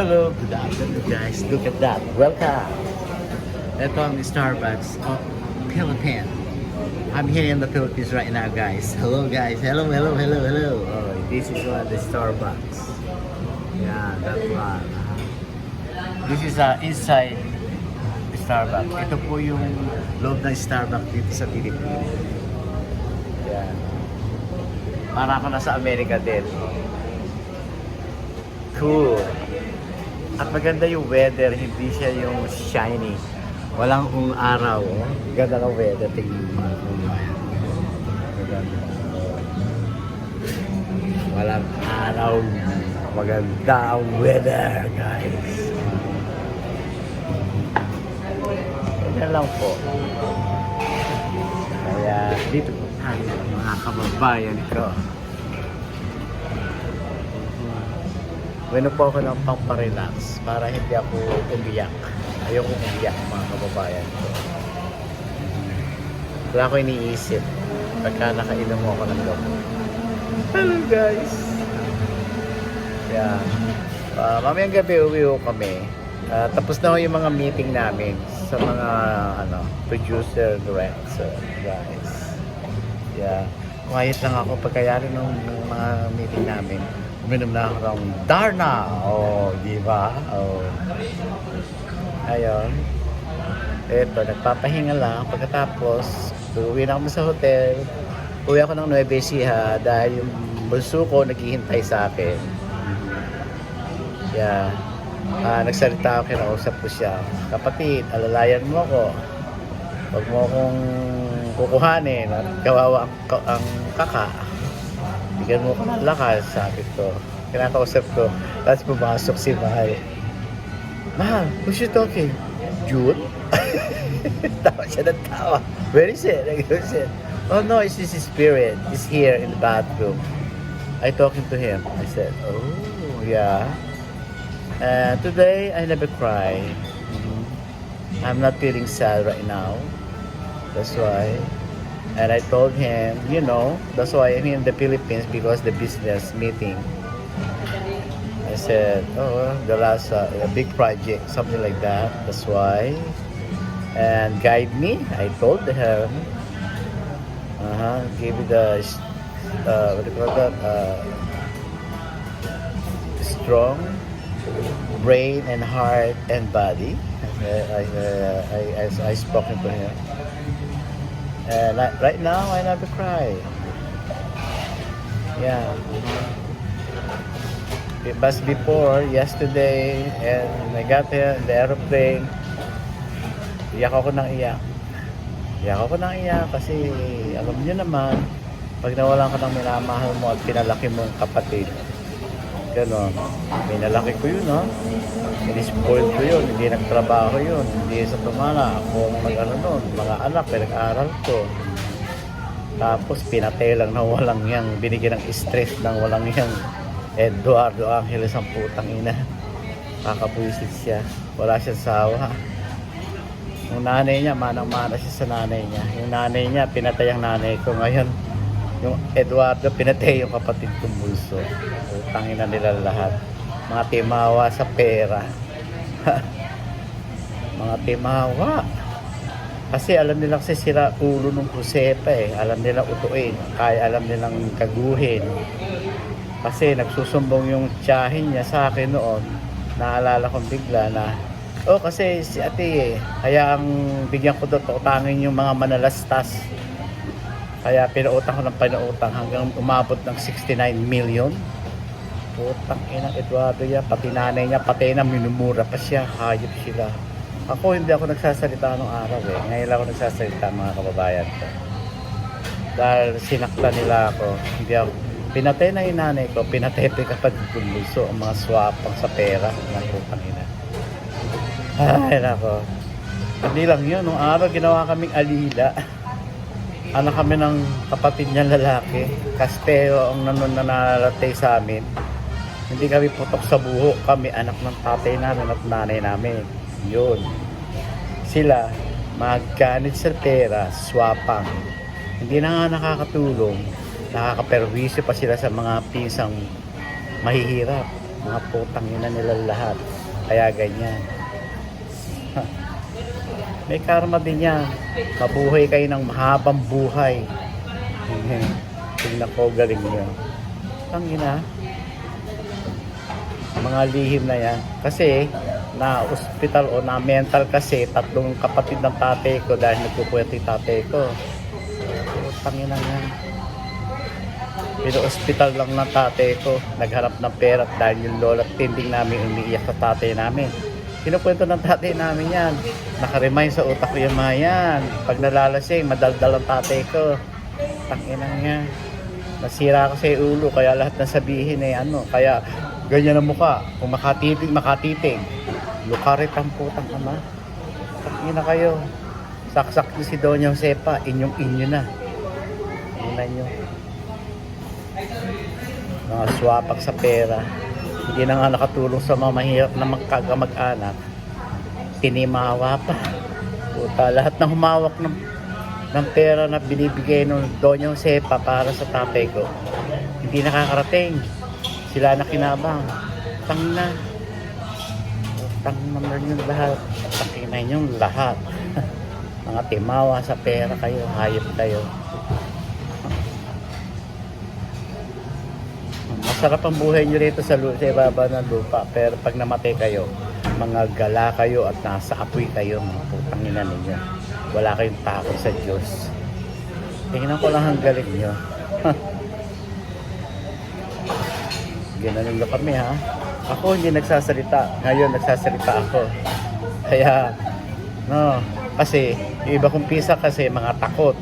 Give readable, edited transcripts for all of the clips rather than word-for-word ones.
Hello, good afternoon guys. Look at that. Welcome. Ito ang Starbucks of Philippines. I'm here in the Philippines right now guys. Hello guys. Hello. Oh, this is one the Starbucks. Yeah, that one. This is inside Starbucks. Ito po yung loob ng Starbucks dito sa Pilipinas. Yeah. Para ako nasa Amerika din. Cool. At maganda yung weather, hindi siya yung shiny. Walang araw. Ganda ng weather. Tingnan mo. Walang araw. Maganda ang weather, guys. Ganyan lang po. Kaya dito po tayo mga kababayan ko. Bueno po ako ng pamparelax para hindi ako umiyak. Ayoko umiyak mga kababayan ko. Wala ako iniisip pagka nakainom ako ng gamot. Hello guys! Yeah. Mamayang gabi uwi kami. Tapos na yung mga meeting namin sa mga producer, director, guys. Yeah. Quiet lang ako pagkayari ng mga meeting namin. Uminom na ako ng Darna. Oh, di ba? Oh. Ayun. Ito, nagpapahinga lang. Pagkatapos, uwi na kami sa hotel. Uwi ako ng Nueva Ecija dahil yung bunso ko naghihintay sa akin. Yeah. Nagsalita ako, kinausap ko siya. Kapatid, alalayan mo ako. Huwag mo akong kukuhanin at kawawa ang kaka. Bigyan mo ko ng lakas, sabi ko. Kinakausap ko. Tapos pumasok si Mahal. Mahal, who's you talking? Jude? Tawa siya ng tawa. Where is it? Oh no, it's his spirit. He's here in the bathroom. I talking to him. I said, oh, yeah. Today, I never cry. I'm not feeling sad right now. That's why. And I told him, that's why I'm in the Philippines because the business meeting. I said, the last a big project, something like that. That's why. And guide me. I told him. Give me the what do you call that? Strong brain and heart and body. I spoken to him. And right now, I never cry. Yeah. It was before, yesterday, and I got here in the aeroplane. Iyak ako ng iyak kasi alam niyo naman, pag nawalan ka ng minamahal mo at pinalaki mo ang kapatid, gano'n. Pinalaki ko yun, no? Ini-spoil ko yun, hindi nagtrabaho yun, hindi sa tumana. Ako mga anak, pinag-aral ko. Tapos pinatay lang na walang yang, binigyan ng stress ng walang yang Eduardo Angeles ang putang ina. Kakabuisit siya, wala siyang sawa. Yung nanay niya, manang-mana siya sa nanay niya. Yung nanay niya, pinatay ang nanay ko. Ngayon, yung Eduardo, pinatay yung kapatid kong bunso. Putang ina nila lahat. Mga timawa sa pera. Mga timawa. Kasi alam nilang sira ulo ng Josepa eh. Alam nilang utuin. Kaya alam nilang kaguhin. Kasi nagsusumbong yung tiyahin niya sa akin noon. Naalala kong bigla na, kasi si ate kaya ang bigyan ko doon, utangin yung mga manalastas. Kaya pinautang ko ng pinautang hanggang umabot ng 69 million. Putang ina Eduardo yan, pati nanay niya, pati na minumura pa siya, hayop sila. Ako hindi ako nagsasalita nung araw eh. Ngayon lang ako nagsasalita mga kababayan ko. Dahil sinakta nila ako, hindi ako, pinatay na yung nanay ko, pinatay pa kapag gumulso ang mga swapang sa pera ng putang ina. Ay nako. Hindi lang yun, nung araw ginawa kaming alila. Anak kami ng kapatid niya lalaki. Kasteo ang nananalatay sa amin. Hindi kami putok sa buhok. Kami anak ng tatay namin at nanay namin. Yun. Sila, magkanit sa pera, swapang. Hindi na nga nakakatulong. Nakakaperwisyo pa sila sa mga pinsang mahihirap. Mga putang ina nila lahat. Kaya ganyan. May karma din yan. Mabuhay kayo ng mahabang buhay. Tingnan ko, galing nyo. Ang ina. Mga lihim na yan. Kasi, na hospital o na mental kasi, 3 kapatid ng tatay ko dahil nagpupuwerte yung tatay ko. Putang ina yan. Pino-hospital lang ng tatay ko. Naghanap ng pera dahil yung lola at tinding namin umiiyak sa tatay namin. Kinukwento ng tatay namin yan. Nakaremind sa utak ko yung mga yan. Pag nalalasing, madaldal ang tatay ko. Tanginang yan. Nasira ko sa ulo, kaya lahat na sabihin ano. Kaya ganyan ang mukha. Kung makatitig. Lukarit ang putang ama. Tangina kayo. Saksak nyo si Doña Josepa. Inyo na. Ina nyo. Mga swapak sa pera. Hindi na nga nakatulong sa mga mahirap na magkagamag-anak. Tinimawa pa. Puta, lahat ng humawak ng pera na binibigay ng Doña Josepa para sa tatay ko, hindi nakakarating. Sila na kinabang. Tang na. Tang naman yung lahat. Takinan yung lahat. Mga timawa sa pera kayo. Hayop kayo. Masarap ang buhay nyo rito sa ibaba ng lupa. Pero pag namatay kayo, mga gala kayo at nasa apoy kayo. Mga putang ina ninyo. Wala kayong takot sa Diyos. Tingnan ko lang ang galing nyo. Ginanon nyo kami ha. Ako hindi nagsasalita. Ngayon nagsasalita ako. Kaya, no. Kasi, yung iba kong pisa kasi mga takot.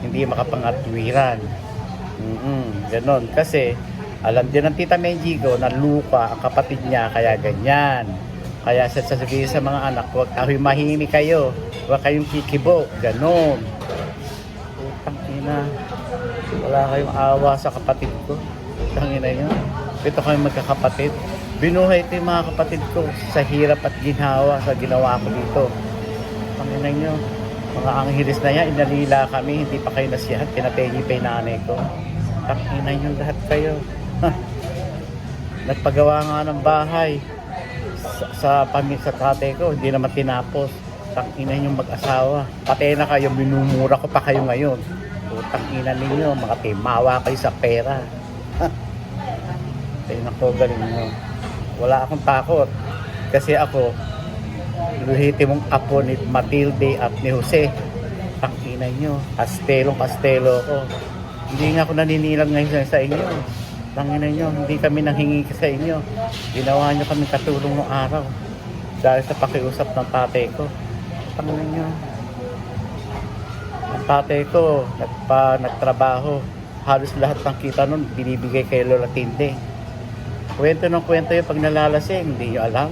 Hindi makapangatwiran. Ganon. Kasi, alam din ng Tita Menjigo na lupa ang kapatid niya, kaya ganyan. Kaya sasabihin sa mga anak, huwag mahimik kayo, huwag kayong kikibo, ganon. Putang ina, wala kayong awa sa kapatid ko. Putang ina nyo, ito kayong magkakapatid. Binuhay ito yung mga kapatid ko sa hirap at ginhawa sa ginawa ko dito. Putang ina nyo, mga anghilis na yan, inalila kami, hindi pa kayo nasiyahan, pinapegi pa yung nanay ko. Putang ina nyo lahat kayo. Nagpagawa nga ng bahay sa tatay ko, hindi naman tinapos. Tangina yung mag-asawa, patay na kayo, minumura ko pa kayo ngayon. Putang ina ninyo, mga timawa kayo sa pera. Tingnan ko, galing nyo. Wala akong takot kasi ako luhitimong apo ni Matilde at ni Jose. Tangina nyo, kastelo ko. Hindi nga ako naninilang ngayon sa inyo. Tangina nyo, hindi kami nanghingi sa inyo. Ginawa nyo kami katulong ng araw. Dahil sa pakiusap ng tatay ko. Tangina nyo. Ang tatay ko, nagtrabaho. Halos lahat ng kita nun, binibigay kay Lola Tinde. Kwento ng kwento yung pag nalalasing, hindi nyo alam.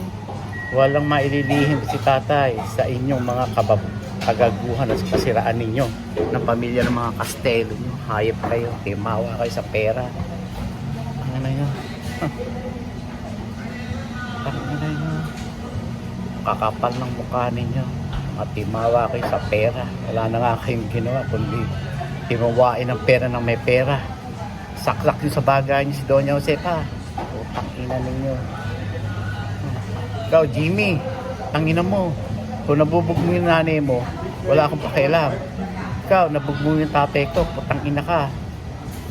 Walang maililihim si tatay sa inyong mga kagaguhan at kasiraan ninyo ng pamilya ng mga kastelo nyo. Hayop kayo, timawa kayo sa pera. Ano nyo? Ano nyo? Kakapal ng mukha ninyo. Matimawa kayo sa pera. Wala na nga kayong ginawa kundi timawain ng pera ng may pera. Saksak nyo sa bagay nyo si Doña Josepa. Tangina ninyo. Ikaw, Jimmy, tangina mo. Kung nabubog mo yung nanay mo, wala akong pakialam. Ikaw, nabubog mo yung tatay ko, putang ina ka.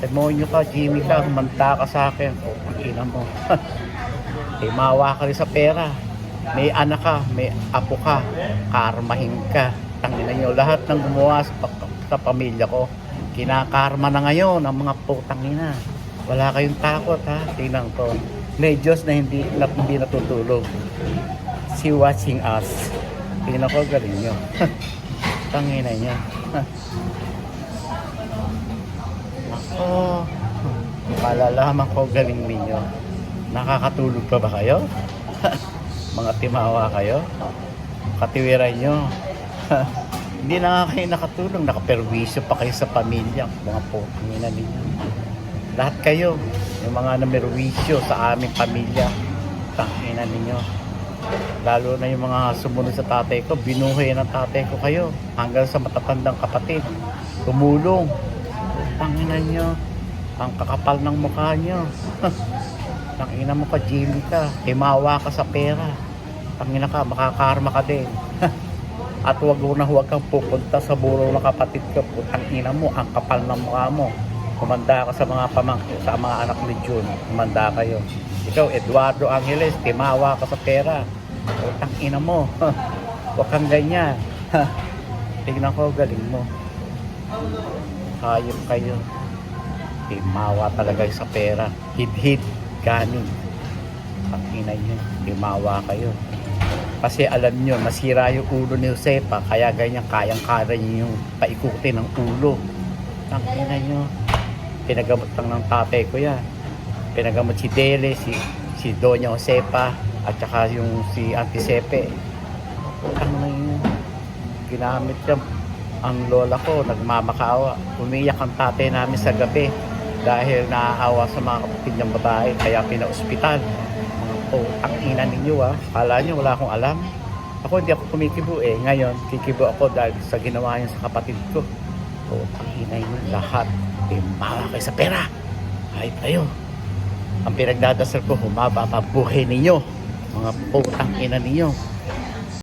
Demonyo ka, Jimmy ka, humanta ka sa akin. Putang ina mo. Mawa ka rin sa pera. May anak ka, may apo ka, karmahin ka. Tangina nyo, lahat ng gumawa sa pamilya ko, kinakarma na ngayon ang mga putang ina. Wala kayong takot ha, tingnan ko. May Diyos na hindi natutulog. Si watching us. Tingnan ko, galing nyo. Tangina nyo. Ako, malalaman ko galing ninyo. Nakakatulog pa ba kayo? Mga timawa kayo? Katiwiran nyo. Hindi na nga kayo nakatulong. Nakaperwisyo pa kayo sa pamilya. Mga putangina ninyo. Lahat kayo, yung mga namerwisyo sa aming pamilya, tangina ninyo. Lalo na yung mga sumunod sa tatay ko, binuhay ng tatay ko kayo hanggang sa matatandang kapatid. Tumulong. Tangina nyo, ang kakapal ng mukha nyo. Tangina mo ka, Jimmy ka. Timawa ka sa pera. Tangina ka, makakarma ka din. At huwag kang pupunta sa burol ng kapatid ko. Putang ina mo, ang kapal ng mukha mo. Kumanda ka sa mga pamangkin, sa mga anak ni June. Kumanda kayo. Ikaw, Eduardo Angeles, timawa ka sa pera. Putang ina mo. Huwag kang ganyan. Tingnan ko, galing mo. Hayop kayo. Timawa talaga sa pera. Hid-hid, ganing. Tangina nyo, timawa kayo. Kasi alam nyo, masira yung ulo ni Josepa, kaya ganyan, kayang-kaya nyo yung paikutin ng ulo. Tangina nyo. Pinagamot lang ng tatay ko yan. Pinagamot si Dele, si Doña Josepa, at saka yung si Auntie Sepe. Tangina nyo. Ginamit yan. Ang lola ko, nagmamakaawa. Umiyak ang tatay namin sa gabi dahil naaawa sa mga kapatid niyang babae, kaya pina-ospital. Ang ina ninyo Kala nyo wala akong alam. Ako hindi ako kumikibo Ngayon, kikibo ako dahil sa ginawa niya sa kapatid ko. Ang ina nyo lahat. Timawa kayo sa pera. Ay kayo. Ang pinagdadasal ko, humaba pa buhay ninyo. Mga putang ina ninyo.